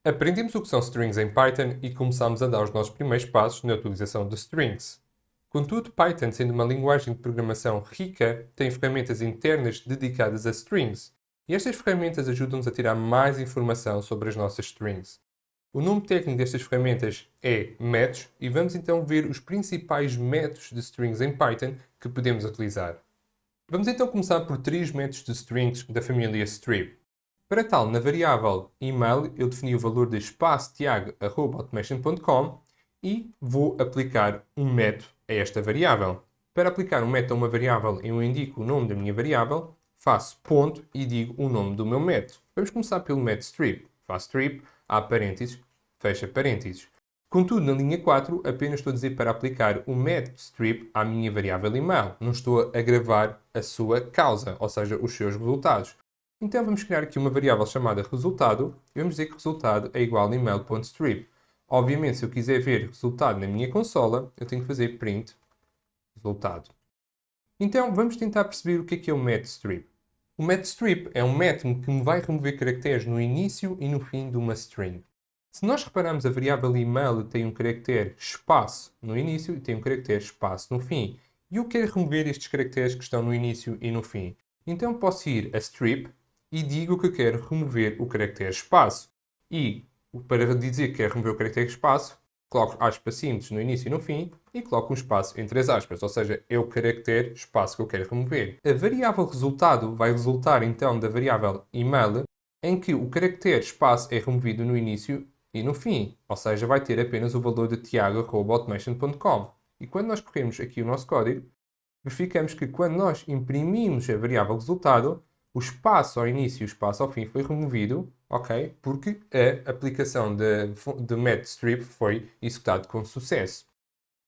Aprendemos o que são strings em Python e começamos a dar os nossos primeiros passos na utilização de strings. Contudo, Python, sendo uma linguagem de programação rica, tem ferramentas internas dedicadas a strings, e estas ferramentas ajudam-nos a tirar mais informação sobre as nossas strings. O nome técnico destas ferramentas é métodos, e vamos então ver os principais métodos de strings em Python que podemos utilizar. Vamos então começar por três métodos de strings da família strip. Para tal, na variável email, eu defini o valor de espaço tiago@automation.com e vou aplicar um método a esta variável. Para aplicar um método a uma variável, eu indico o nome da minha variável, faço ponto e digo o nome do meu método. Vamos começar pelo método strip. Faço strip, abre parênteses, fecha parênteses. Contudo, na linha 4, apenas estou a dizer para aplicar o método strip à minha variável email. Não estou a gravar a sua causa, ou seja, os seus resultados. Então vamos criar aqui uma variável chamada resultado e vamos dizer que resultado é igual a email.strip. Obviamente, se eu quiser ver resultado na minha consola, eu tenho que fazer print resultado. Então vamos tentar perceber o que é o método strip. O método strip é um método que me vai remover caracteres no início e no fim de uma string. Se nós repararmos, a variável email tem um caractere espaço no início e tem um caractere espaço no fim. E eu quero remover estes caracteres que estão no início e no fim. Então posso ir a strip e digo que quero remover o caractere espaço. E para dizer que quero remover o caractere espaço, coloco aspas simples no início e no fim e coloco um espaço entre as aspas, ou seja, é o caractere espaço que eu quero remover. A variável resultado vai resultar então da variável email, em que o caractere espaço é removido no início e no fim, ou seja, vai ter apenas o valor de tiago@automation.com. E quando nós corremos aqui o nosso código, verificamos que quando nós imprimimos a variável resultado, o espaço ao início e o espaço ao fim foi removido, ok? Porque a aplicação de método strip foi executada com sucesso.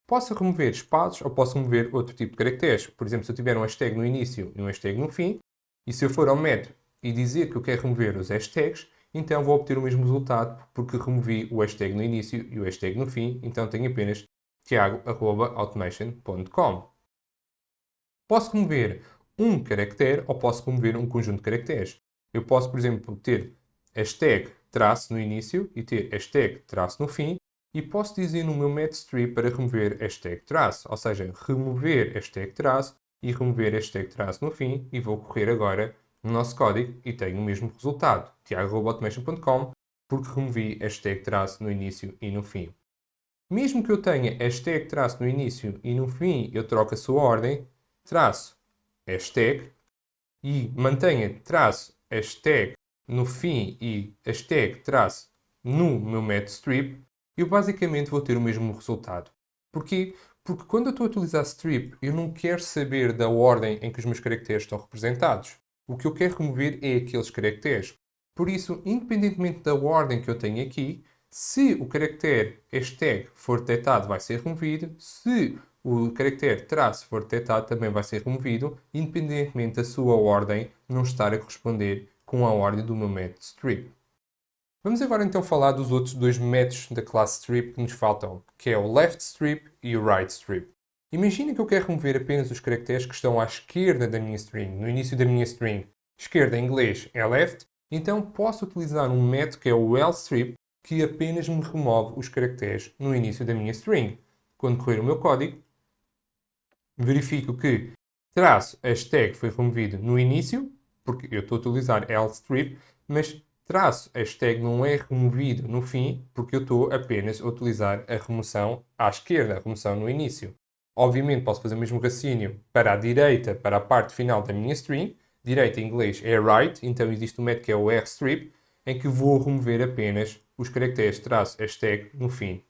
Posso remover espaços ou posso remover outro tipo de caracteres. Por exemplo, se eu tiver um hashtag no início e um hashtag no fim, e se eu for ao método e dizer que eu quero remover os hashtags, então vou obter o mesmo resultado porque removi o hashtag no início e o hashtag no fim, então tenho apenas tiago@automation.com. Posso remover um caractere ou posso remover um conjunto de caracteres. Eu posso, por exemplo, ter hashtag traço no início e ter hashtag traço no fim e posso dizer no meu método strip para remover hashtag traço, ou seja, remover hashtag traço e remover hashtag traço no fim e vou correr agora no nosso código e tenho o mesmo resultado, tiago@automation.com, porque removi hashtag traço no início e no fim. Mesmo que eu tenha hashtag traço no início e no fim eu troco a sua ordem, traço hashtag e mantenha traço hashtag no fim e hashtag traço no meu método strip, eu basicamente vou ter o mesmo resultado. Porquê? Porque quando eu estou a utilizar strip, eu não quero saber da ordem em que os meus caracteres estão representados. O que eu quero remover é aqueles caracteres. Por isso, independentemente da ordem que eu tenho aqui, se o caractere hashtag for detectado, vai ser removido. Se o caractere traço for detectado, também vai ser removido, independentemente da sua ordem não estar a corresponder com a ordem do meu método strip. Vamos agora então falar dos outros dois métodos da classe strip que nos faltam, que é o left strip e o right strip. Imagina que eu quero remover apenas os caracteres que estão à esquerda da minha string, no início da minha string. Esquerda em inglês é left, então posso utilizar um método que é o L strip, que apenas me remove os caracteres no início da minha string. Quando correr o meu código, verifico que traço hashtag foi removido no início, porque eu estou a utilizar L strip, mas traço hashtag não é removido no fim, porque eu estou apenas a utilizar a remoção à esquerda, a remoção no início. Obviamente posso fazer o mesmo raciocínio para a direita, para a parte final da minha string. Direita em inglês é right, então existe um método que é o R-strip, em que vou remover apenas os caracteres traço hashtag no fim.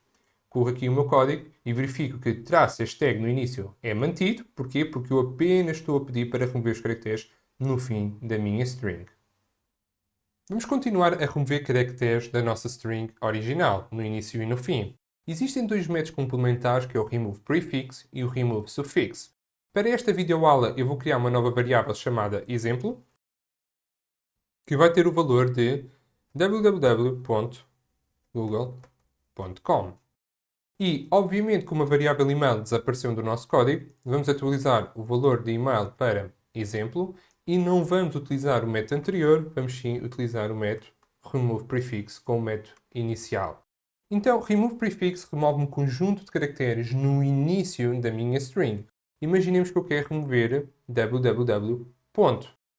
Corro aqui o meu código e verifico que traço hashtag no início é mantido. Porquê? Porque eu apenas estou a pedir para remover os caracteres no fim da minha string. Vamos continuar a remover caracteres da nossa string original, no início e no fim. Existem dois métodos complementares, que é o remove prefix e o remove suffix. Para esta videoaula eu vou criar uma nova variável chamada exemplo, que vai ter o valor de www.google.com. E, obviamente, como a variável email desapareceu do nosso código, vamos atualizar o valor de email para exemplo e não vamos utilizar o método anterior, vamos sim utilizar o método remove prefix com o método inicial. Então, remove prefix remove um conjunto de caracteres no início da minha string. Imaginemos que eu quero remover www.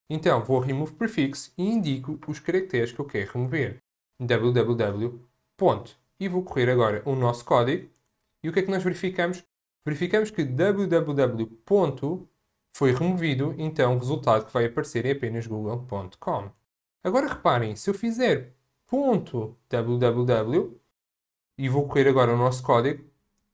Então, vou a remove prefix e indico os caracteres que eu quero remover. www. E vou correr agora o nosso código. E o que é que nós verificamos? Verificamos que www. Foi removido, então o resultado que vai aparecer é apenas google.com. Agora reparem, se eu fizer .www e vou correr agora o nosso código,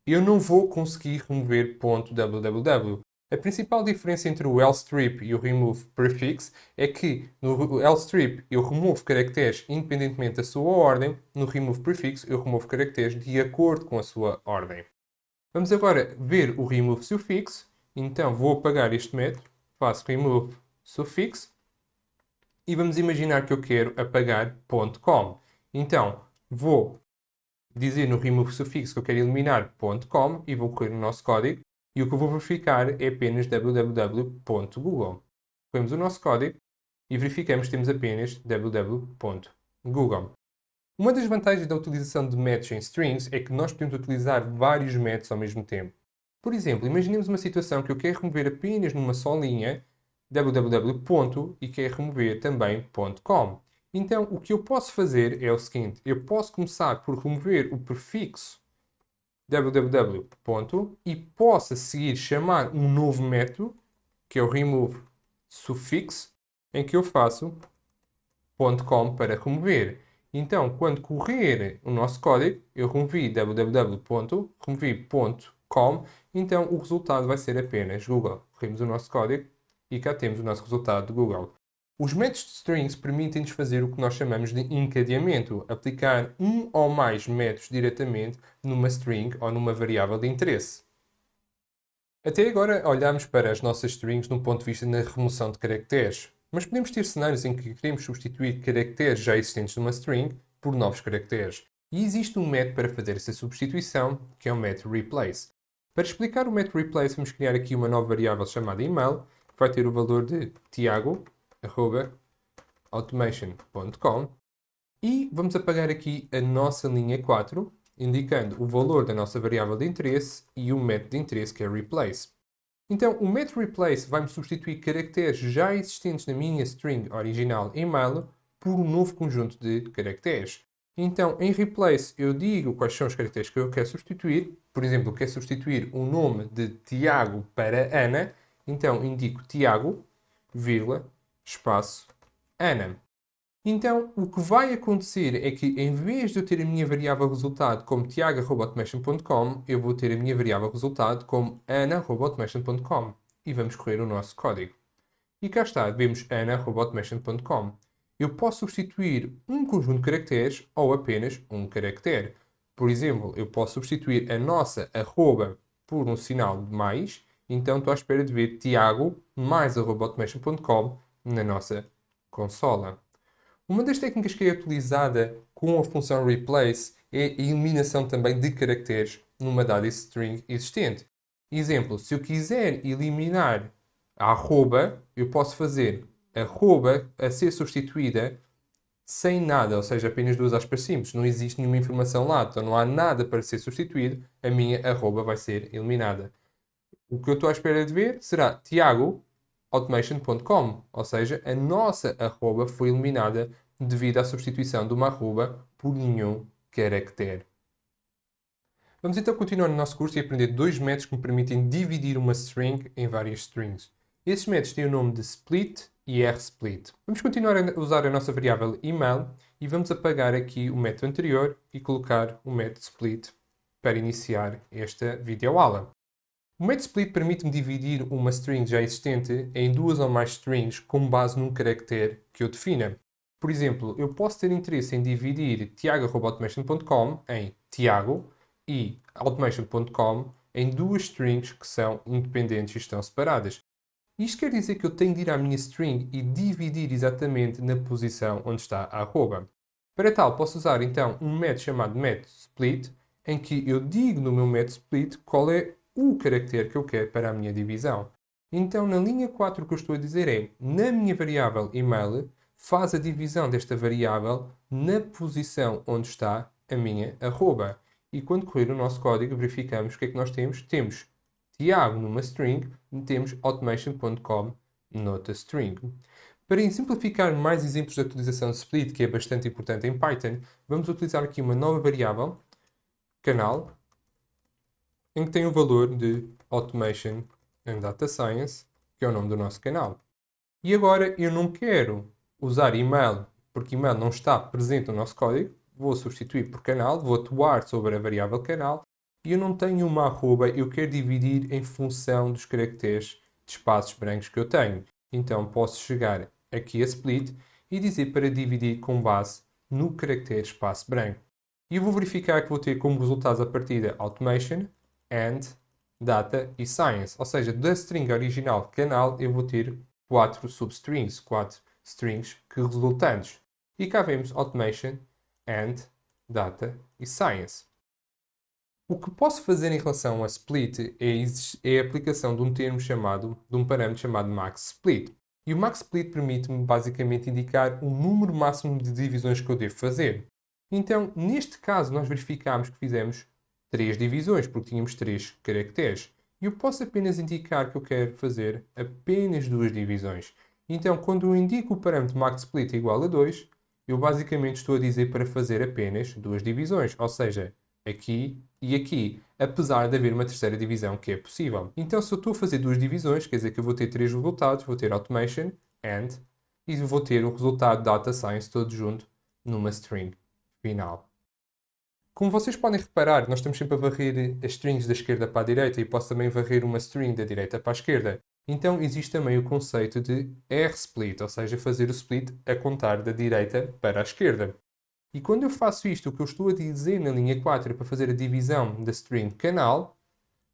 eu não vou conseguir remover .www. A principal diferença entre o else strip e o remove prefix é que no else strip eu removo caracteres independentemente da sua ordem, no remove prefix eu removo caracteres de acordo com a sua ordem. Vamos agora ver o remove suffix. Então vou apagar este método, faço remove suffix e vamos imaginar que eu quero apagar .com. Então vou dizer no remove suffix que eu quero eliminar .com e vou correr no nosso código e o que eu vou verificar é apenas www.google. Corremos o nosso código e verificamos que temos apenas www.google. Uma das vantagens da utilização de métodos em strings é que nós podemos utilizar vários métodos ao mesmo tempo. Por exemplo, imaginemos uma situação que eu quero remover apenas numa só linha www. E quero remover também .com. Então, o que eu posso fazer é o seguinte. Eu posso começar por remover o prefixo www. E posso a seguir chamar um novo método, que é o remove suffix, em que eu faço .com para remover. Então, quando correr o nosso código, eu removi www. Removi .com, então o resultado vai ser apenas Google. Corremos o nosso código e cá temos o nosso resultado de Google. Os métodos de strings permitem-nos fazer o que nós chamamos de encadeamento, aplicar um ou mais métodos diretamente numa string ou numa variável de interesse. Até agora olhámos para as nossas strings num ponto de vista na remoção de caracteres, mas podemos ter cenários em que queremos substituir caracteres já existentes numa string por novos caracteres. E existe um método para fazer essa substituição, que é o método replace. Para explicar o método replace, vamos criar aqui uma nova variável chamada email, que vai ter o valor de tiago@automation.com e vamos apagar aqui a nossa linha 4, indicando o valor da nossa variável de interesse e o método de interesse, que é replace. Então, o método replace vai-me substituir caracteres já existentes na minha string original email por um novo conjunto de caracteres. Então, em replace, eu digo quais são os caracteres que eu quero substituir. Por exemplo, eu quero substituir o nome de Tiago para Ana. Então, indico Tiago, vírgula, espaço, Ana. Então, o que vai acontecer é que, em vez de eu ter a minha variável resultado como tiago@automation.com, eu vou ter a minha variável resultado como ana@automation.com. E vamos correr o nosso código. E cá está, vemos ana@automation.com. Eu posso substituir um conjunto de caracteres ou apenas um caractere. Por exemplo, eu posso substituir a nossa arroba por um sinal de mais. Então, estou à espera de ver Tiago mais @automation.com na nossa consola. Uma das técnicas que é utilizada com a função replace é a eliminação também de caracteres numa dada string existente. Exemplo, se eu quiser eliminar a arroba, eu posso fazer arroba a ser substituída sem nada, ou seja, apenas duas aspas simples. Não existe nenhuma informação lá, então não há nada para ser substituído, a minha arroba vai ser eliminada. O que eu estou à espera de ver será tiago@automation.com, ou seja, a nossa arroba foi eliminada devido à substituição de uma arroba por nenhum caractere. Vamos então continuar no nosso curso e aprender dois métodos que me permitem dividir uma string em várias strings. Esses métodos têm o nome de split e rsplit. Vamos continuar a usar a nossa variável email e vamos apagar aqui o método anterior e colocar o método split para iniciar esta videoaula. O método split permite-me dividir uma string já existente em duas ou mais strings com base num caractere que eu defina. Por exemplo, eu posso ter interesse em dividir tiago@automation.com em Tiago e automation.com em duas strings que são independentes e estão separadas. Isto quer dizer que eu tenho de ir à minha string e dividir exatamente na posição onde está a arroba. Para tal, posso usar então um método chamado método split, em que eu digo no meu método split qual é o caractere que eu quero para a minha divisão. Então, na linha 4, o que eu estou a dizer é, na minha variável email, faz a divisão desta variável na posição onde está a minha arroba. E quando correr o nosso código, verificamos o que é que nós temos. Temos Tiago numa string e temos automation.com noutra string. Para exemplificar mais exemplos de utilização de split, que é bastante importante em Python, vamos utilizar aqui uma nova variável, canal, em que tem o valor de Automation and Data Science, que é o nome do nosso canal. E agora eu não quero usar email, porque email não está presente no nosso código. Vou substituir por canal, vou atuar sobre a variável canal e eu não tenho uma arroba, eu quero dividir em função dos caracteres de espaços brancos que eu tenho. Então posso chegar aqui a split e dizer para dividir com base no caractere espaço branco. E eu vou verificar que vou ter como resultados a partida automation, and, data e science. Ou seja, da string original canal eu vou ter 4 substrings, 4 strings que resultantes. E cá vemos automation, and, data e science. O que posso fazer em relação a split é a aplicação de um termo chamado, de um parâmetro chamado maxSplit. E o maxSplit permite-me basicamente indicar o número máximo de divisões que eu devo fazer. Então, neste caso, nós verificámos que fizemos 3 divisões, porque tínhamos 3 caracteres. E eu posso apenas indicar que eu quero fazer apenas 2 divisões. Então, quando eu indico o parâmetro maxSplit igual a 2, eu basicamente estou a dizer para fazer apenas 2 divisões, ou seja, aqui e aqui, apesar de haver uma terceira divisão que é possível. Então, se eu estou a fazer 2 divisões, quer dizer que eu vou ter 3 resultados, vou ter automation, and, e vou ter o resultado data science todo junto numa string final. Como vocês podem reparar, nós estamos sempre a varrer as strings da esquerda para a direita e posso também varrer uma string da direita para a esquerda. Então existe também o conceito de rsplit, ou seja, fazer o split a contar da direita para a esquerda. E quando eu faço isto, o que eu estou a dizer na linha 4 é para fazer a divisão da string canal,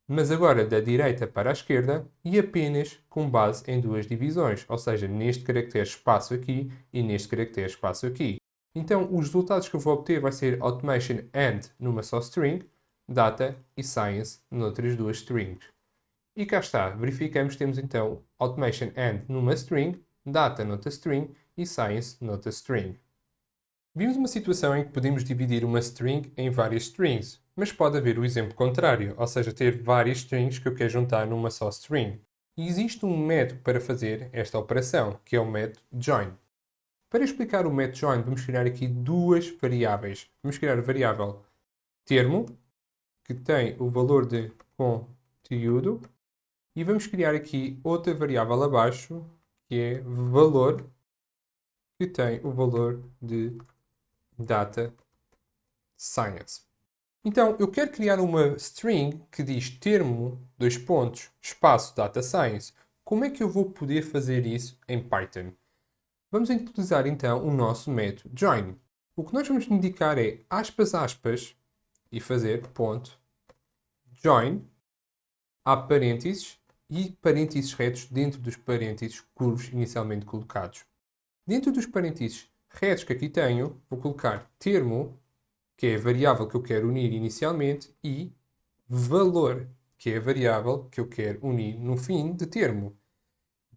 mas agora da direita para a esquerda e apenas com base em 2 divisões, ou seja, neste caractere espaço aqui e neste caractere espaço aqui. Então, os resultados que eu vou obter vai ser automation and numa só string, data e science noutras 2 strings. E cá está, verificamos que temos então automation and numa string, data noutra string e science noutra string. Vimos uma situação em que podemos dividir uma string em várias strings, mas pode haver o exemplo contrário, ou seja, ter várias strings que eu quero juntar numa só string. E existe um método para fazer esta operação, que é o método join. Para explicar o método join, vamos criar aqui 2 variáveis. Vamos criar a variável termo, que tem o valor de conteúdo, e vamos criar aqui outra variável abaixo, que é valor, que tem o valor de data science. Então, eu quero criar uma string que diz termo, 2 pontos, espaço data science. Como é que eu vou poder fazer isso em Python? Vamos utilizar então o nosso método join. O que nós vamos indicar é aspas, aspas, e fazer ponto join, há parênteses e parênteses retos dentro dos parênteses curvos inicialmente colocados. Dentro dos parênteses retos que aqui tenho, vou colocar termo, que é a variável que eu quero unir inicialmente, e valor, que é a variável que eu quero unir no fim de termo.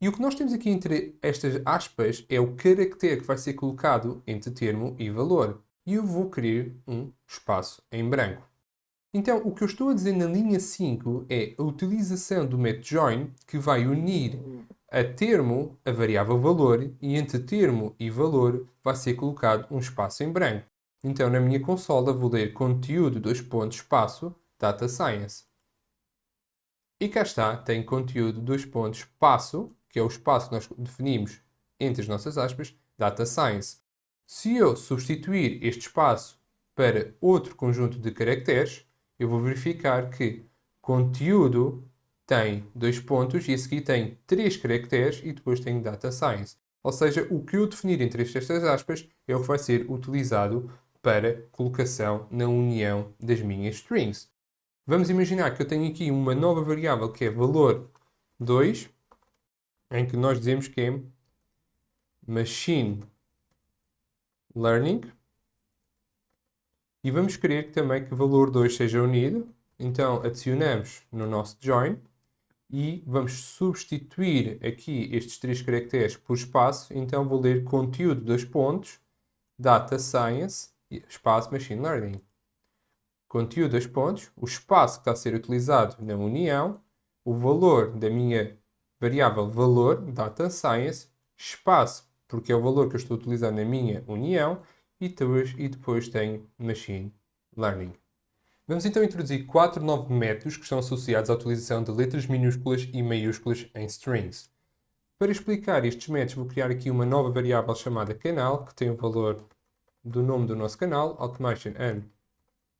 E o que nós temos aqui entre estas aspas é o caractere que vai ser colocado entre termo e valor. E eu vou querer um espaço em branco. Então, o que eu estou a dizer na linha 5 é a utilização do método join, que vai unir a termo a variável valor, e entre termo e valor vai ser colocado um espaço em branco. Então, na minha consola, vou ler conteúdo, 2 pontos, espaço, data science. E cá está, tem conteúdo, 2 pontos, espaço, que é o espaço que nós definimos entre as nossas aspas, data science. Se eu substituir este espaço para outro conjunto de caracteres, eu vou verificar que conteúdo tem 2 pontos e a seguir tem 3 caracteres e depois tem data science. Ou seja, o que eu definir entre estas aspas é o que vai ser utilizado para colocação na união das minhas strings. Vamos imaginar que eu tenho aqui uma nova variável que é valor 2, em que nós dizemos que é machine learning, e vamos querer também que valor 2 seja unido, então adicionamos no nosso join e vamos substituir aqui estes 3 caracteres por espaço. Então vou ler conteúdo, dois pontos, Data Science, espaço Machine Learning. Conteúdo, dois pontos, o espaço que está a ser utilizado na união, o valor da minha variável valor, Data Science, espaço, porque é o valor que eu estou a utilizar na minha união, e depois tenho Machine Learning. Vamos então introduzir 4 novos métodos que estão associados à utilização de letras minúsculas e maiúsculas em strings. Para explicar estes métodos, vou criar aqui uma nova variável chamada canal, que tem o valor do nome do nosso canal, Automation and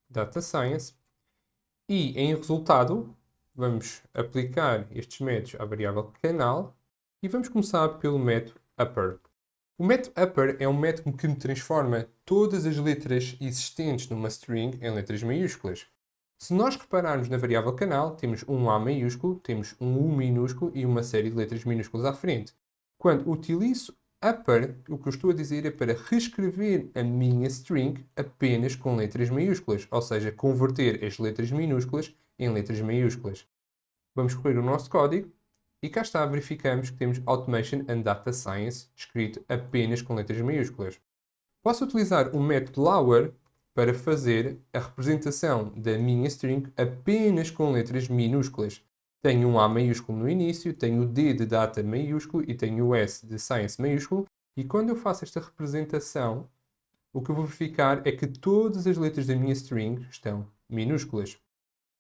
Data Science. E em resultado, vamos aplicar estes métodos à variável canal e vamos começar pelo método upper. O método upper é um método que me transforma todas as letras existentes numa string em letras maiúsculas. Se nós repararmos na variável canal, temos um A maiúsculo, temos um U minúsculo e uma série de letras minúsculas à frente. Quando utilizo upper, o que eu estou a dizer é para reescrever a minha string apenas com letras maiúsculas, ou seja, converter as letras minúsculas em letras maiúsculas. Vamos correr o nosso código e cá está, verificamos que temos Automation and Data Science escrito apenas com letras maiúsculas. Posso utilizar o método lower para fazer a representação da minha string apenas com letras minúsculas. Tenho um A maiúsculo no início, tenho o D de data maiúsculo e tenho o S de science maiúsculo. E quando eu faço esta representação, o que eu vou verificar é que todas as letras da minha string estão minúsculas.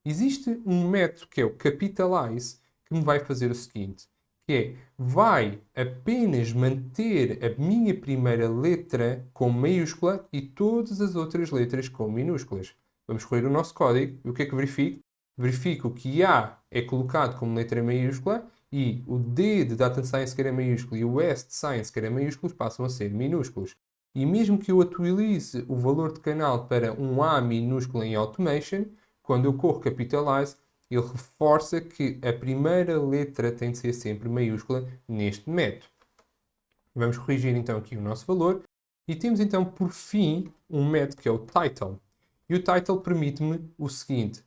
Existe um método que é o capitalize, que me vai fazer o seguinte, que é, vai apenas manter a minha primeira letra com maiúscula e todas as outras letras com minúsculas. Vamos correr o nosso código e o que é que verifico? Verifico que A é colocado como letra maiúscula e o D de Data Science, que era maiúsculo, e o S de Science, que era maiúsculo, passam a ser minúsculos. E mesmo que eu atualize o valor de canal para um A minúsculo em Automation, quando eu corro Capitalize, ele reforça que a primeira letra tem de ser sempre maiúscula neste método. Vamos corrigir então aqui o nosso valor e temos então por fim um método que é o title. E o title permite-me o seguinte,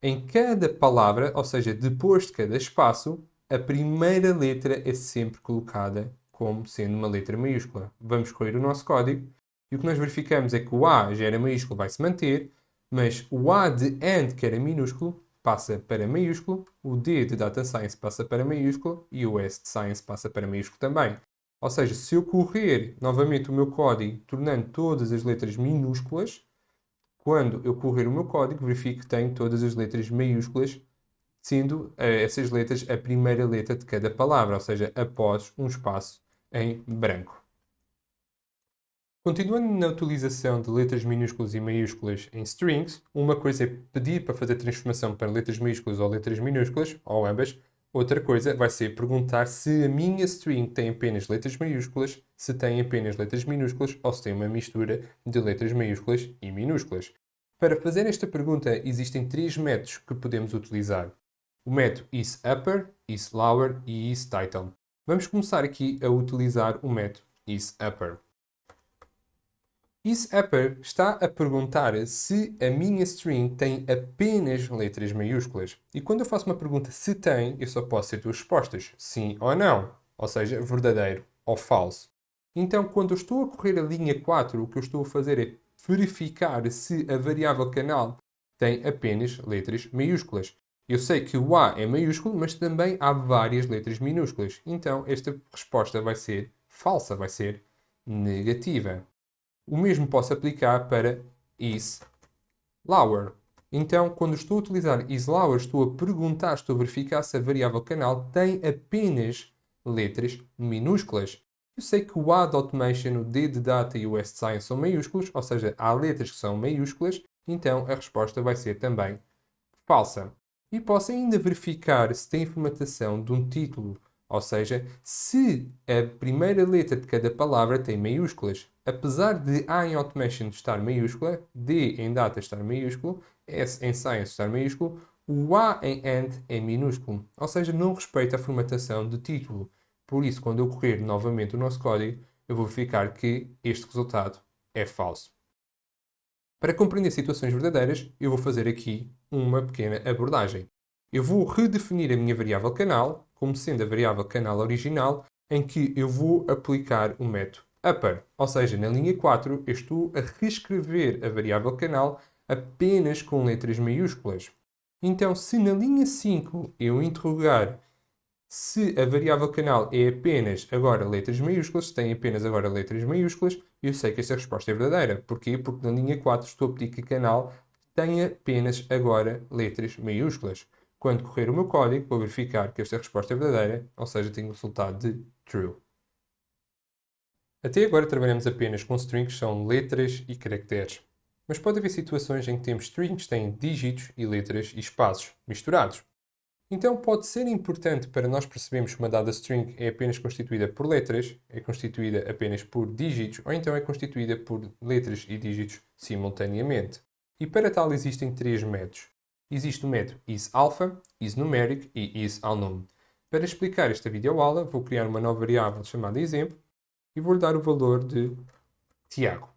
em cada palavra, ou seja, depois de cada espaço, a primeira letra é sempre colocada como sendo uma letra maiúscula. Vamos correr o nosso código e o que nós verificamos é que o A já era maiúsculo, vai se manter, mas o A de AND, que era minúsculo, passa para maiúsculo, o D de Data Science passa para maiúsculo e o S de Science passa para maiúsculo também. Ou seja, se eu correr novamente o meu código, tornando todas as letras minúsculas, quando eu correr o meu código, verifico que tenho todas as letras maiúsculas, sendo essas letras a primeira letra de cada palavra, ou seja, após um espaço em branco. Continuando na utilização de letras minúsculas e maiúsculas em strings, uma coisa é pedir para fazer transformação para letras maiúsculas ou letras minúsculas, ou ambas. Outra coisa vai ser perguntar se a minha string tem apenas letras maiúsculas, se tem apenas letras minúsculas ou se tem uma mistura de letras maiúsculas e minúsculas. Para fazer esta pergunta, existem 3 métodos que podemos utilizar. O método isUpper, isLower e isTitle. Vamos começar aqui a utilizar o método isUpper. isUpper está a perguntar se a minha string tem apenas letras maiúsculas. E quando eu faço uma pergunta se tem, eu só posso ter 2 respostas, sim ou não. Ou seja, verdadeiro ou falso. Então, quando eu estou a correr a linha 4, o que eu estou a fazer é verificar se a variável canal tem apenas letras maiúsculas. Eu sei que o A é maiúsculo, mas também há várias letras minúsculas. Então, esta resposta vai ser falsa, vai ser negativa. O mesmo posso aplicar para isLower. Então, quando estou a utilizar isLower, estou a perguntar, estou a verificar se a variável canal tem apenas letras minúsculas. Eu sei que o A de Automation, o D de Data e o S de Science são maiúsculos, ou seja, há letras que são maiúsculas, então a resposta vai ser também falsa. E posso ainda verificar se tem formatação de um título, ou seja, se a primeira letra de cada palavra tem maiúsculas. Apesar de A em Automation estar maiúscula, D em Data estar maiúsculo, S em Science estar maiúsculo, o A em AND é minúsculo, ou seja, não respeita a formatação de título. Por isso, quando eu correr novamente o nosso código, eu vou verificar que este resultado é falso. Para compreender situações verdadeiras, eu vou fazer aqui uma pequena abordagem. Eu vou redefinir a minha variável canal como sendo a variável canal original, em que eu vou aplicar o método upper. Ou seja, na linha 4 eu estou a reescrever a variável canal apenas com letras maiúsculas. Então, se na linha 5 eu interrogar se a variável canal é apenas agora letras maiúsculas, se tem apenas agora letras maiúsculas, eu sei que esta resposta é verdadeira. Porquê? Porque na linha 4 estou a pedir que a canal tenha apenas agora letras maiúsculas. Quando correr o meu código, vou verificar que esta resposta é verdadeira, ou seja, tenho o resultado de true. Até agora trabalhamos apenas com strings que são letras e caracteres. Mas pode haver situações em que temos strings que têm dígitos e letras e espaços misturados. Então pode ser importante para nós percebermos se uma dada string é apenas constituída por letras, é constituída apenas por dígitos, ou então é constituída por letras e dígitos simultaneamente. E para tal existem três métodos. Existe o método isAlpha, isNumeric e isAlnum. Para explicar esta videoaula, vou criar uma nova variável chamada exemplo e vou-lhe dar o valor de Tiago.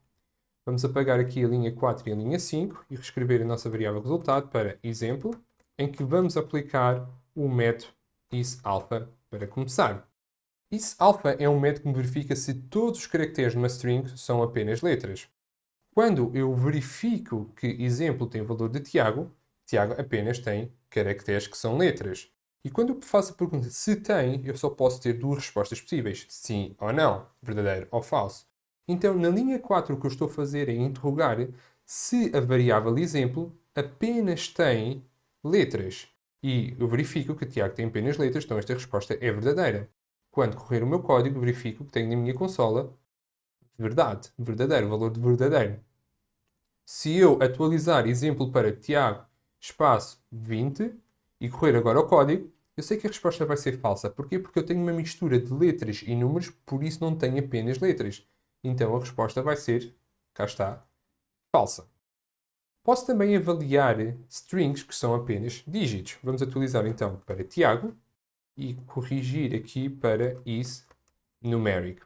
Vamos apagar aqui a linha 4 e a linha 5 e reescrever a nossa variável resultado para exemplo, em que vamos aplicar o método isAlpha para começar. IsAlpha é um método que me verifica se todos os caracteres de uma string são apenas letras. Quando eu verifico que exemplo tem o valor de Tiago, Tiago apenas tem caracteres que são letras. E quando eu faço a pergunta se tem, eu só posso ter duas respostas possíveis, sim ou não, verdadeiro ou falso. Então, na linha 4, o que eu estou a fazer é interrogar se a variável exemplo apenas tem letras. E eu verifico que Tiago tem apenas letras, então esta resposta é verdadeira. Quando correr o meu código, verifico que tenho na minha consola verdade, verdadeiro, valor de verdadeiro. Se eu atualizar exemplo para Tiago, espaço 20, e correr agora o código, eu sei que a resposta vai ser falsa. Porquê? Porque eu tenho uma mistura de letras e números, por isso não tenho apenas letras. Então a resposta vai ser, cá está, falsa. Posso também avaliar strings que são apenas dígitos. Vamos atualizar então para Tiago e corrigir aqui para isNumeric.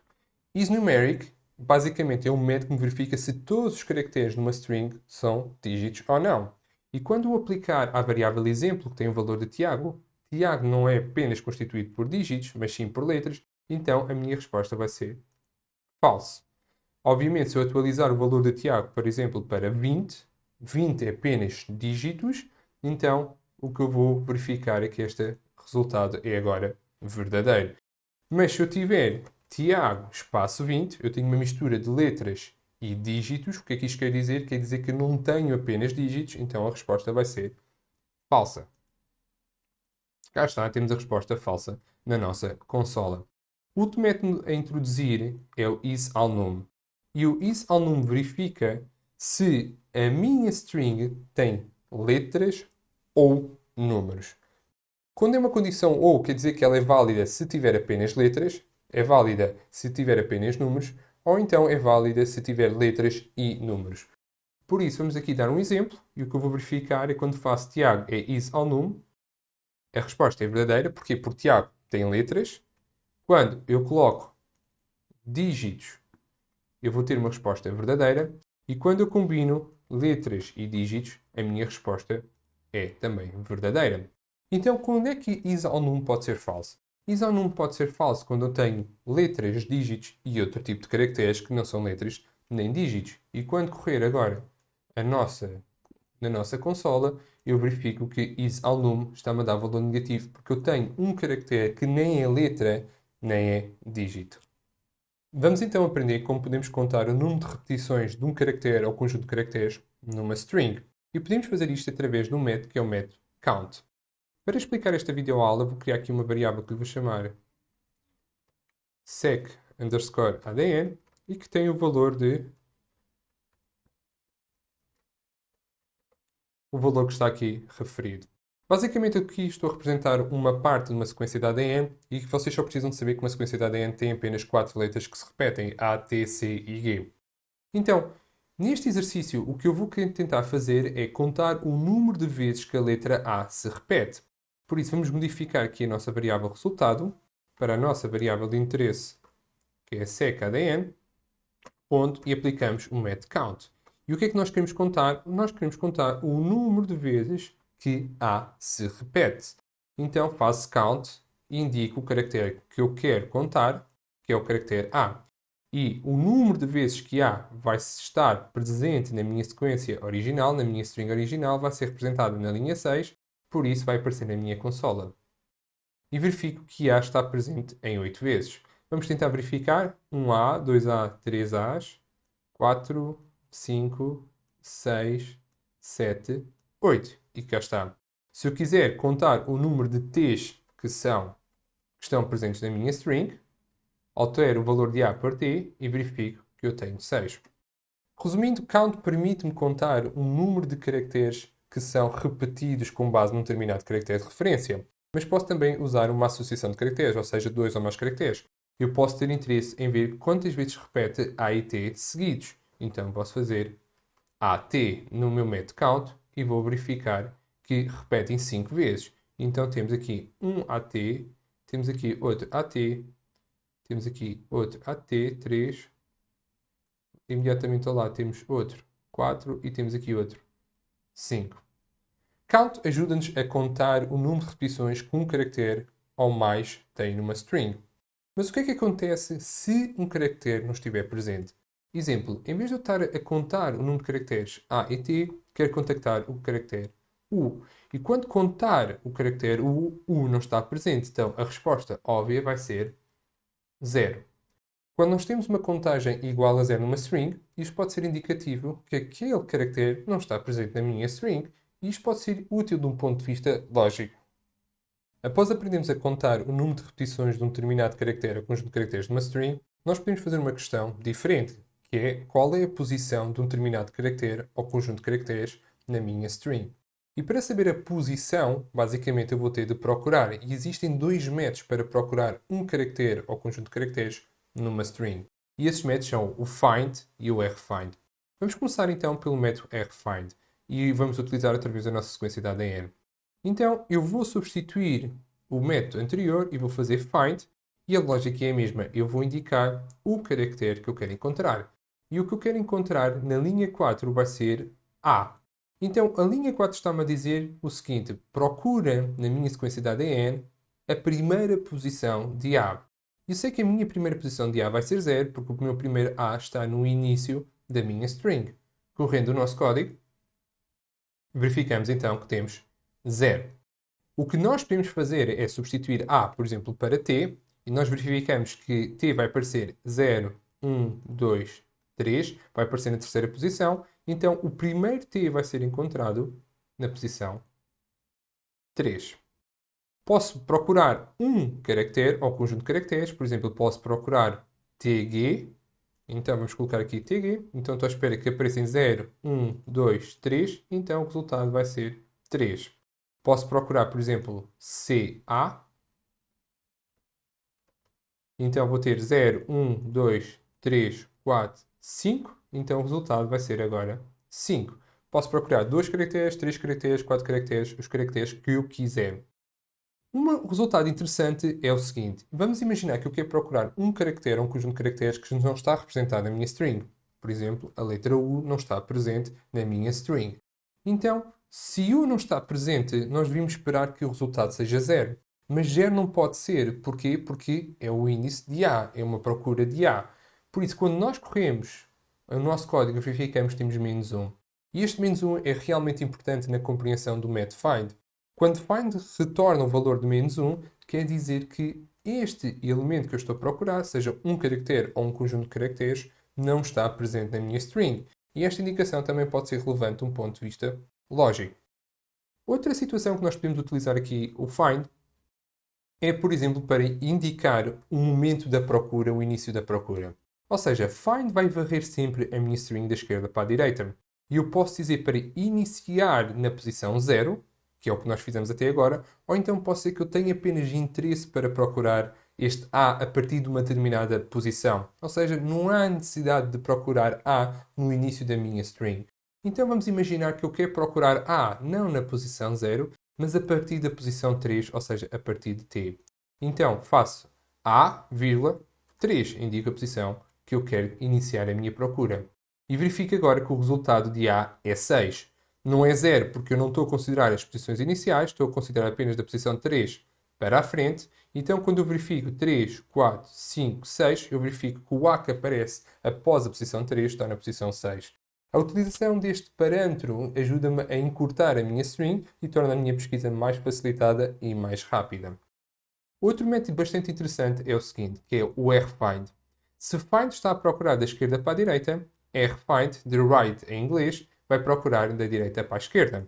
IsNumeric basicamente é um método que me verifica se todos os caracteres numa string são dígitos ou não. E quando o aplicar à variável exemplo, que tem o valor de Tiago, Tiago não é apenas constituído por dígitos, mas sim por letras, então a minha resposta vai ser falso. Obviamente, se eu atualizar o valor de Tiago, por exemplo, para 20, 20 é apenas dígitos, então o que eu vou verificar é que este resultado é agora verdadeiro. Mas se eu tiver Tiago espaço 20, eu tenho uma mistura de letras e dígitos. O que é que isto quer dizer? Quer dizer que eu não tenho apenas dígitos, então a resposta vai ser falsa. Cá está, temos a resposta falsa na nossa consola. O último método a introduzir é o isAlnum. E o isAlnum verifica se a minha string tem letras ou números. Quando é uma condição ou, quer dizer que ela é válida se tiver apenas letras, é válida se tiver apenas números, ou então é válida se tiver letras e números. Por isso, vamos aqui dar um exemplo, e o que eu vou verificar é quando faço Tiago é isAlnum, a resposta é verdadeira, porque Tiago tem letras. Quando eu coloco dígitos, eu vou ter uma resposta verdadeira, e quando eu combino letras e dígitos, a minha resposta é também verdadeira. Então, quando é que isAlnum pode ser falso? IsAlnum pode ser falso quando eu tenho letras, dígitos e outro tipo de caracteres que não são letras nem dígitos. E quando correr agora na nossa consola, eu verifico que isAlnum está-me a dar valor negativo porque eu tenho um caractere que nem é letra nem é dígito. Vamos então aprender como podemos contar o número de repetições de um caractere ou conjunto de caracteres numa string. E podemos fazer isto através de um método que é o método count. Para explicar esta videoaula, vou criar aqui uma variável que lhe vou chamar sec_adn e que tem o valor que está aqui referido. Basicamente, aqui estou a representar uma parte de uma sequência de ADN e que vocês só precisam de saber que uma sequência de ADN tem apenas 4 letras que se repetem, A, T, C e G. Então, neste exercício, o que eu vou tentar fazer é contar o número de vezes que a letra A se repete. Por isso, vamos modificar aqui a nossa variável resultado para a nossa variável de interesse, que é sec_adn, e aplicamos o método count. E o que é que nós queremos contar? Nós queremos contar o número de vezes que A se repete. Então faço count e indico o caractere que eu quero contar, que é o caractere A. E o número de vezes que A vai estar presente na minha sequência original, na minha string original, vai ser representado na linha 6, por isso vai aparecer na minha consola. E verifico que A está presente em 8 vezes. Vamos tentar verificar. 1A, 2A, 3As, 4, 5, 6, 7, 8. E cá está. Se eu quiser contar o número de T's que estão presentes na minha string, altero o valor de A por T e verifico que eu tenho 6. Resumindo, count permite-me contar um número de caracteres que são repetidos com base num determinado caractere de referência. Mas posso também usar uma associação de caracteres, ou seja, 2 ou mais caracteres. Eu posso ter interesse em ver quantas vezes repete A e T seguidos. Então posso fazer AT no meu método count e vou verificar que repetem 5 vezes. Então temos aqui um AT, temos aqui outro AT, temos aqui outro AT, 3. Imediatamente ao lado temos outro 4 e temos aqui outro 5. Count ajuda-nos a contar o número de repetições que um caractere ou mais tem numa string. Mas o que é que acontece se um caractere não estiver presente? Exemplo, em vez de eu estar a contar o número de caracteres A e T, quero contactar o caractere U. E quando contar o caractere U, U não está presente. Então a resposta óbvia vai ser 0. Quando nós temos uma contagem igual a 0 numa string, isto pode ser indicativo que aquele caractere não está presente na minha string e isto pode ser útil de um ponto de vista lógico. Após aprendermos a contar o número de repetições de um determinado caractere ou conjunto de caracteres de uma string, nós podemos fazer uma questão diferente, que é qual é a posição de um determinado caractere ou conjunto de caracteres na minha string. E para saber a posição, basicamente eu vou ter de procurar, e existem dois métodos para procurar um caractere ou conjunto de caracteres numa string. E esses métodos são o find e o rfind. Vamos começar então pelo método rfind e vamos utilizar outra vez a nossa sequência de ADN. Então eu vou substituir o método anterior e vou fazer find e a lógica é a mesma. Eu vou indicar o caractere que eu quero encontrar. E o que eu quero encontrar na linha 4 vai ser A. Então a linha 4 está-me a dizer o seguinte: procura na minha sequência de ADN a primeira posição de A. Eu sei que a minha primeira posição de A vai ser 0, porque o meu primeiro A está no início da minha string. Correndo o nosso código, verificamos então que temos 0. O que nós podemos fazer é substituir A, por exemplo, para T, e nós verificamos que T vai aparecer 0, 1, 2, 3, vai aparecer na terceira posição, então o primeiro T vai ser encontrado na posição 3. Posso procurar um caractere ou conjunto de caracteres, por exemplo, posso procurar TG, então vamos colocar aqui TG, então estou à espera que apareçam 0, 1, 2, 3, então o resultado vai ser 3. Posso procurar, por exemplo, CA, então vou ter 0, 1, 2, 3, 4, 5, então o resultado vai ser agora 5. Posso procurar 2 caracteres, 3 caracteres, 4 caracteres, os caracteres que eu quiser. Um resultado interessante é o seguinte. Vamos imaginar que eu quero procurar um caractere ou um conjunto de caracteres que não está representado na minha string. Por exemplo, a letra U não está presente na minha string. Então, se U não está presente, nós devíamos esperar que o resultado seja 0. Mas 0 não pode ser. Porquê? Porque é o índice de A, é uma procura de A. Por isso, quando nós corremos o nosso código, verificamos que temos menos 1. E este menos 1 é realmente importante na compreensão do método find. Quando find retorna o valor de menos 1, quer dizer que este elemento que eu estou a procurar, seja um caractere ou um conjunto de caracteres, não está presente na minha string. E esta indicação também pode ser relevante de um ponto de vista lógico. Outra situação que nós podemos utilizar aqui, o find, é, por exemplo, para indicar o momento da procura, o início da procura. Ou seja, find vai varrer sempre a minha string da esquerda para a direita. E eu posso dizer para iniciar na posição 0, que é o que nós fizemos até agora, ou então pode ser que eu tenha apenas interesse para procurar este A a partir de uma determinada posição. Ou seja, não há necessidade de procurar A no início da minha string. Então vamos imaginar que eu quero procurar A não na posição 0, mas a partir da posição 3, ou seja, a partir de T. Então faço A, 3, indica a posição que eu quero iniciar a minha procura. E verifico agora que o resultado de A é 6. Não é 0 porque eu não estou a considerar as posições iniciais, estou a considerar apenas da posição 3 para a frente. Então, quando eu verifico 3, 4, 5, 6, eu verifico que o A que aparece após a posição 3 está na posição 6. A utilização deste parâmetro ajuda-me a encurtar a minha string e torna a minha pesquisa mais facilitada e mais rápida. Outro método bastante interessante é o seguinte, que é o rfind. Se find está a procurar da esquerda para a direita, rfind, de right em inglês, vai procurar da direita para a esquerda.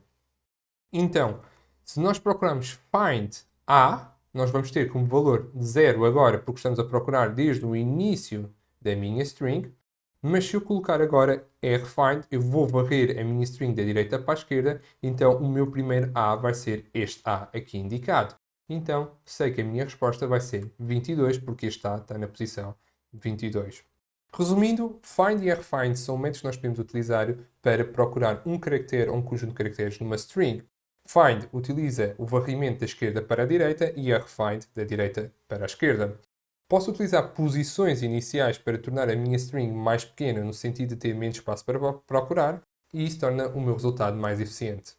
Então, se nós procurarmos find A, nós vamos ter como valor 0 agora, porque estamos a procurar desde o início da minha string. Mas se eu colocar agora rfind, eu vou varrer a minha string da direita para a esquerda, então o meu primeiro A vai ser este A aqui indicado. Então, sei que a minha resposta vai ser 22, porque este A está na posição 22. Resumindo, find e rfind são métodos que nós podemos utilizar para procurar um caractere ou um conjunto de caracteres numa string. Find utiliza o varrimento da esquerda para a direita e rfind da direita para a esquerda. Posso utilizar posições iniciais para tornar a minha string mais pequena, no sentido de ter menos espaço para procurar, e isso torna o meu resultado mais eficiente.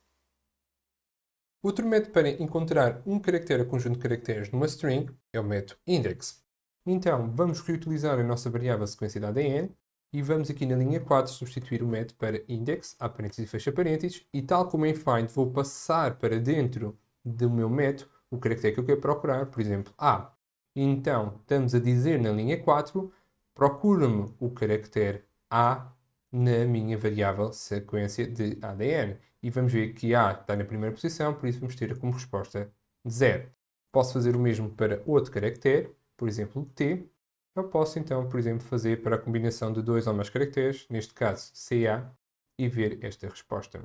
Outro método para encontrar um caractere ou conjunto de caracteres numa string é o método index. Então, vamos reutilizar a nossa variável sequência de ADN e vamos aqui na linha 4 substituir o método para index, abre parênteses e fecha parênteses, e tal como em find vou passar para dentro do meu método o caractere que eu quero procurar, por exemplo, A. Então, estamos a dizer na linha 4, procura-me o caractere A na minha variável sequência de ADN. E vamos ver que A está na primeira posição, por isso vamos ter como resposta 0. Posso fazer o mesmo para outro caractere, por exemplo, T. Eu posso então, por exemplo, fazer para a combinação de dois ou mais caracteres, neste caso CA, e ver esta resposta.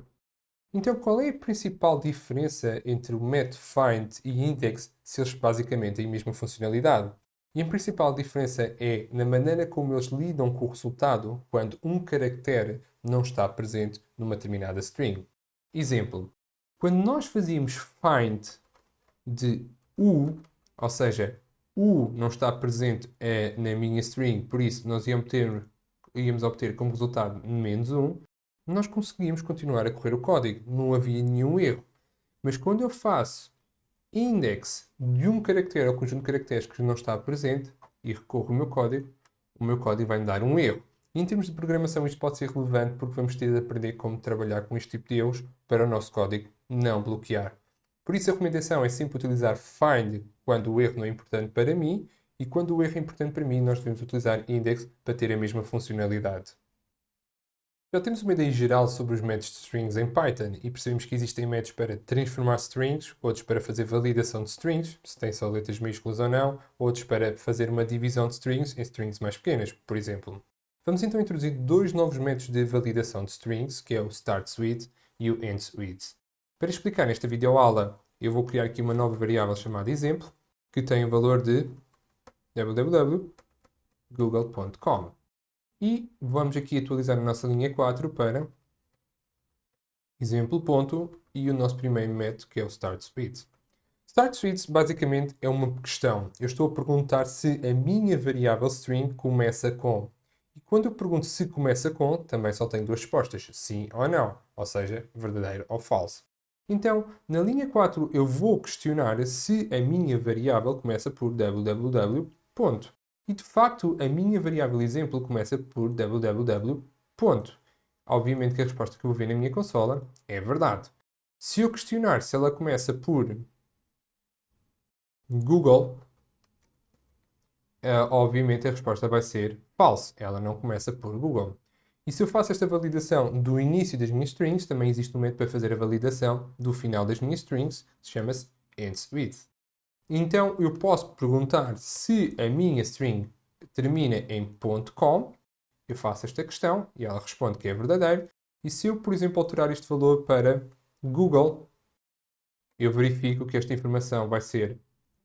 Então, qual é a principal diferença entre o método find e index se eles basicamente têm a mesma funcionalidade? E a principal diferença é na maneira como eles lidam com o resultado quando um caractere não está presente numa determinada string. Exemplo, quando nós fazíamos find de U, ou seja, U não está presente na minha string, por isso nós íamos obter como resultado -1, nós conseguimos continuar a correr o código, não havia nenhum erro. Mas quando eu faço index de um caractere ou conjunto de caracteres que não está presente e recorro o meu código vai me dar um erro. E em termos de programação isto pode ser relevante porque vamos ter de aprender como trabalhar com este tipo de erros para o nosso código não bloquear. Por isso a recomendação é sempre utilizar find quando o erro não é importante para mim e quando o erro é importante para mim nós devemos utilizar index para ter a mesma funcionalidade. Já temos uma ideia geral sobre os métodos de strings em Python e percebemos que existem métodos para transformar strings, outros para fazer validação de strings, se tem só letras maiúsculas ou não, outros para fazer uma divisão de strings em strings mais pequenas, por exemplo. Vamos então introduzir dois novos métodos de validação de strings, que é o start suite e o end suite. Para explicar nesta videoaula, eu vou criar aqui uma nova variável chamada exemplo, que tem o valor de www.google.com. E vamos aqui atualizar a nossa linha 4 para exemplo ponto e o nosso primeiro método que é o start suite. Start suite basicamente é uma questão. Eu estou a perguntar se a minha variável string começa com. E quando eu pergunto se começa com, também só tenho duas respostas, sim ou não, ou seja, verdadeiro ou falso. Então, na linha 4 eu vou questionar se a minha variável começa por www. E de facto, a minha variável exemplo começa por www. Obviamente que a resposta que eu vou ver na minha consola é verdade. Se eu questionar se ela começa por Google, obviamente a resposta vai ser falso. Ela não começa por Google. E se eu faço esta validação do início das minhas strings, também existe um método para fazer a validação do final das minhas strings, que chama-se endWith. Então eu posso perguntar se a minha string termina em .com, eu faço esta questão e ela responde que é verdadeiro. E se eu, por exemplo, alterar este valor para Google, eu verifico que esta informação vai ser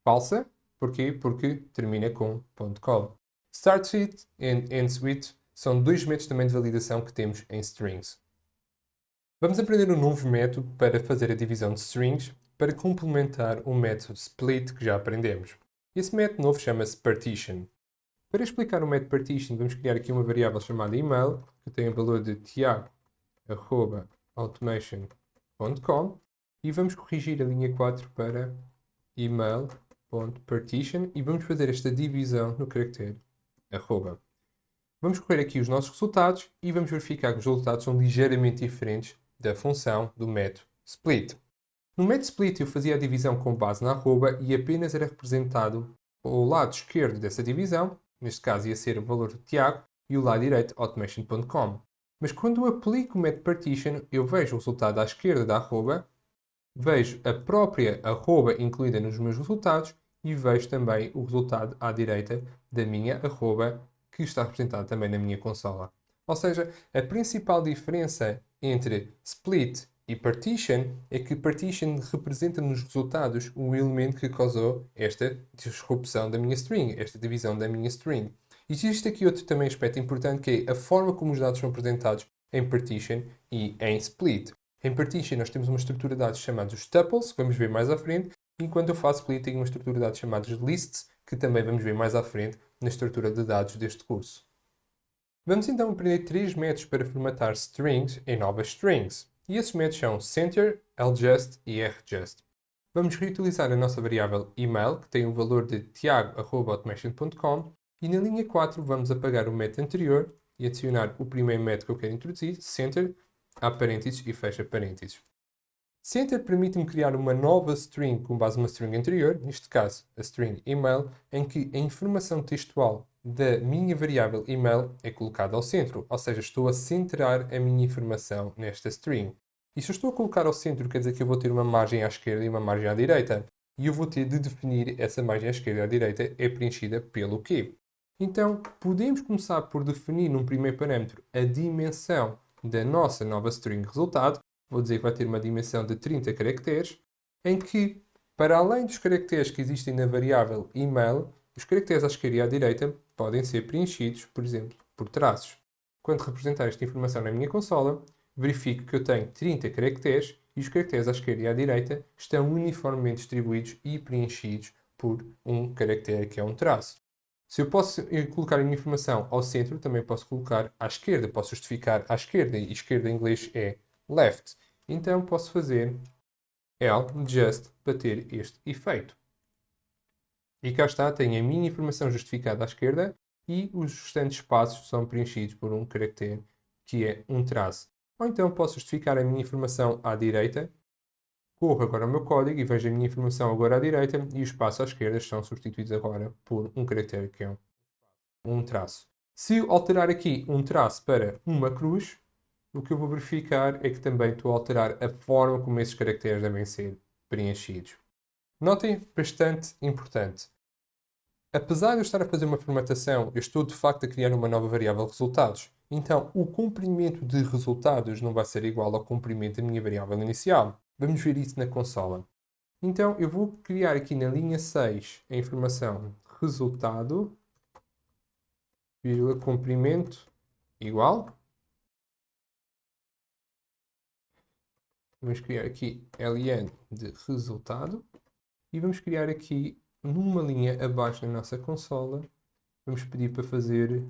falsa. Porquê? Porque termina com .com. Start suite e end suite são dois métodos também de validação que temos em strings. Vamos aprender um novo método para fazer a divisão de strings para complementar o método split que já aprendemos. Esse método novo chama-se partition. Para explicar o método partition, vamos criar aqui uma variável chamada email, que tem o valor de tiago@automation email.com e vamos corrigir a linha 4 para email.partition e vamos fazer esta divisão no caractere arroba. Vamos correr aqui os nossos resultados e vamos verificar que os resultados são ligeiramente diferentes da função do método split. No método split eu fazia a divisão com base na arroba e apenas era representado o lado esquerdo dessa divisão, neste caso ia ser o valor do Tiago, e o lado direito automation.com. Mas quando eu aplico o método partition, eu vejo o resultado à esquerda da arroba, vejo a própria arroba incluída nos meus resultados e vejo também o resultado à direita da minha arroba, que está representado também na minha consola. Ou seja, a principal diferença entre split e partition é que partition representa nos resultados o elemento que causou esta disrupção da minha string, esta divisão da minha string. Existe aqui outro também aspecto importante que é a forma como os dados são apresentados em partition e em split. Em partition nós temos uma estrutura de dados chamada os tuples, que vamos ver mais à frente, enquanto eu faço split tenho uma estrutura de dados chamada lists, que também vamos ver mais à frente na estrutura de dados deste curso. Vamos então aprender 3 métodos para formatar strings em novas strings. E esses métodos são center, ljust e rjust. Vamos reutilizar a nossa variável email, que tem o valor de tiago@automation.com, e na linha 4 vamos apagar o método anterior e adicionar o primeiro método que eu quero introduzir, center, há parênteses e fecha parênteses. Center permite-me criar uma nova string com base numa string anterior, neste caso a string email, em que a informação textual da minha variável email é colocada ao centro, ou seja, estou a centrar a minha informação nesta string. E se eu estou a colocar ao centro, quer dizer que eu vou ter uma margem à esquerda e uma margem à direita. E eu vou ter de definir essa margem à esquerda e à direita é preenchida pelo quê? Então, podemos começar por definir num primeiro parâmetro a dimensão da nossa nova string resultado. Vou dizer que vai ter uma dimensão de 30 caracteres, em que, para além dos caracteres que existem na variável email, os caracteres à esquerda e à direita podem ser preenchidos, por exemplo, por traços. Quando representar esta informação na minha consola, verifico que eu tenho 30 caracteres e os caracteres à esquerda e à direita estão uniformemente distribuídos e preenchidos por um caractere que é um traço. Se eu posso colocar a minha informação ao centro, também posso colocar à esquerda. Posso justificar à esquerda, e esquerda em inglês é left. Então posso fazer ljust para ter este efeito. E cá está, tenho a minha informação justificada à esquerda e os restantes espaços são preenchidos por um caractere que é um traço. Ou então posso justificar a minha informação à direita, corro agora o meu código e vejo a minha informação agora à direita e os espaços à esquerda são substituídos agora por um caractere que é um traço. Se eu alterar aqui um traço para uma cruz, o que eu vou verificar é que também estou a alterar a forma como esses caracteres devem ser preenchidos. Notem, bastante importante. Apesar de eu estar a fazer uma formatação, eu estou de facto a criar uma nova variável resultados. Então, o comprimento de resultados não vai ser igual ao comprimento da minha variável inicial. Vamos ver isso na consola. Então, eu vou criar aqui na linha 6 a informação resultado, vírgula, comprimento igual. Vamos criar aqui ln de resultado. E vamos criar aqui, numa linha abaixo na nossa consola, vamos pedir para fazer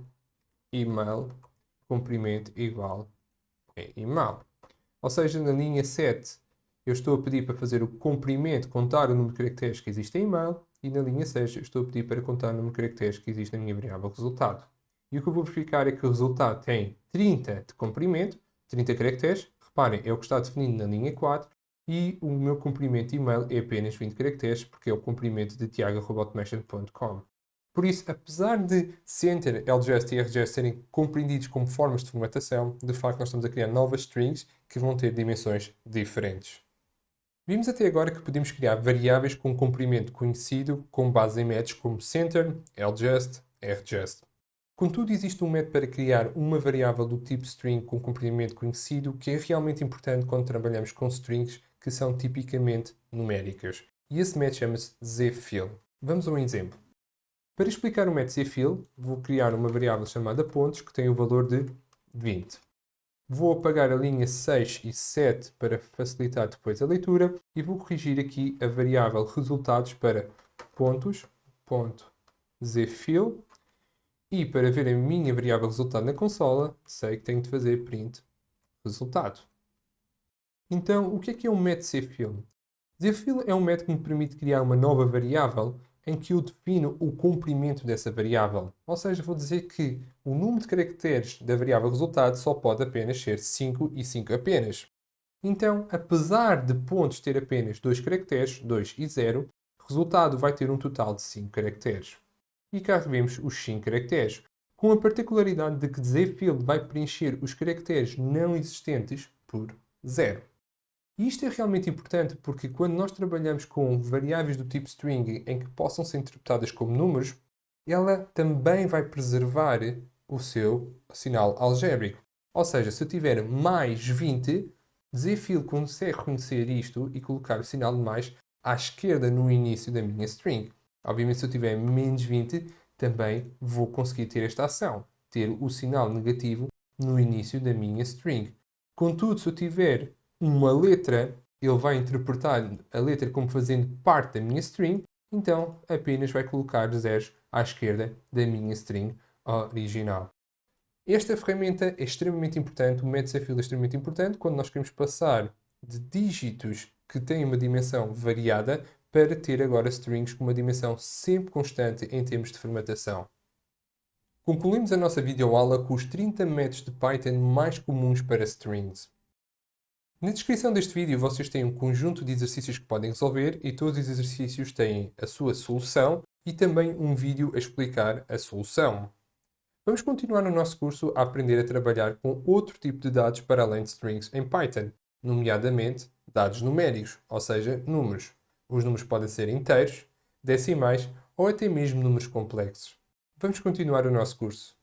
email comprimento igual a email. Ou seja, na linha 7, eu estou a pedir para fazer o comprimento, contar o número de caracteres que existe em email, e na linha 6 eu estou a pedir para contar o número de caracteres que existe na minha variável resultado. E o que eu vou verificar é que o resultado tem 30 de comprimento, 30 caracteres, reparem, é o que está definido na linha 4, e o meu comprimento de e-mail é apenas 20 caracteres, porque é o comprimento de tiago@automation.com. Por isso, apesar de center, ljust e rjust serem compreendidos como formas de formatação, de facto nós estamos a criar novas strings que vão ter dimensões diferentes. Vimos até agora que podemos criar variáveis com comprimento conhecido com base em métodos como center, ljust, rjust. Contudo, existe um método para criar uma variável do tipo string com comprimento conhecido que é realmente importante quando trabalhamos com strings que são tipicamente numéricas. E esse método chama-se zfill. Vamos a um exemplo. Para explicar o método zfill, vou criar uma variável chamada pontos que tem o valor de 20. Vou apagar a linha 6 e 7 para facilitar depois a leitura e vou corrigir aqui a variável resultados para pontos.zfill. E para ver a minha variável resultado na consola, sei que tenho de fazer print resultado. Então, o que é um método cfill? Cfill é um método que me permite criar uma nova variável em que eu defino o comprimento dessa variável. Ou seja, vou dizer que o número de caracteres da variável resultado só pode apenas ser 5 e 5 apenas. Então, apesar de pontos ter apenas 2 caracteres, 2 e 0, o resultado vai ter um total de 5 caracteres. E cá vemos os 5 caracteres, com a particularidade de que Cfill vai preencher os caracteres não existentes por 0. E isto é realmente importante porque quando nós trabalhamos com variáveis do tipo string em que possam ser interpretadas como números, ela também vai preservar o seu sinal algébrico. Ou seja, se eu tiver mais 20, Cfill consegue reconhecer isto e colocar o sinal de mais à esquerda no início da minha string. Obviamente, se eu tiver menos 20, também vou conseguir ter esta ação, ter o sinal negativo no início da minha string. Contudo, se eu tiver uma letra, ele vai interpretar a letra como fazendo parte da minha string, então apenas vai colocar zeros à esquerda da minha string original. Esta ferramenta é extremamente importante, o método cfill é extremamente importante quando nós queremos passar de dígitos que têm uma dimensão variada para ter agora strings com uma dimensão sempre constante em termos de formatação. Concluímos a nossa videoaula com os 30 métodos de Python mais comuns para strings. Na descrição deste vídeo vocês têm um conjunto de exercícios que podem resolver e todos os exercícios têm a sua solução e também um vídeo a explicar a solução. Vamos continuar no nosso curso a aprender a trabalhar com outro tipo de dados para além de strings em Python, nomeadamente dados numéricos, ou seja, números. Os números podem ser inteiros, decimais ou até mesmo números complexos. Vamos continuar o nosso curso.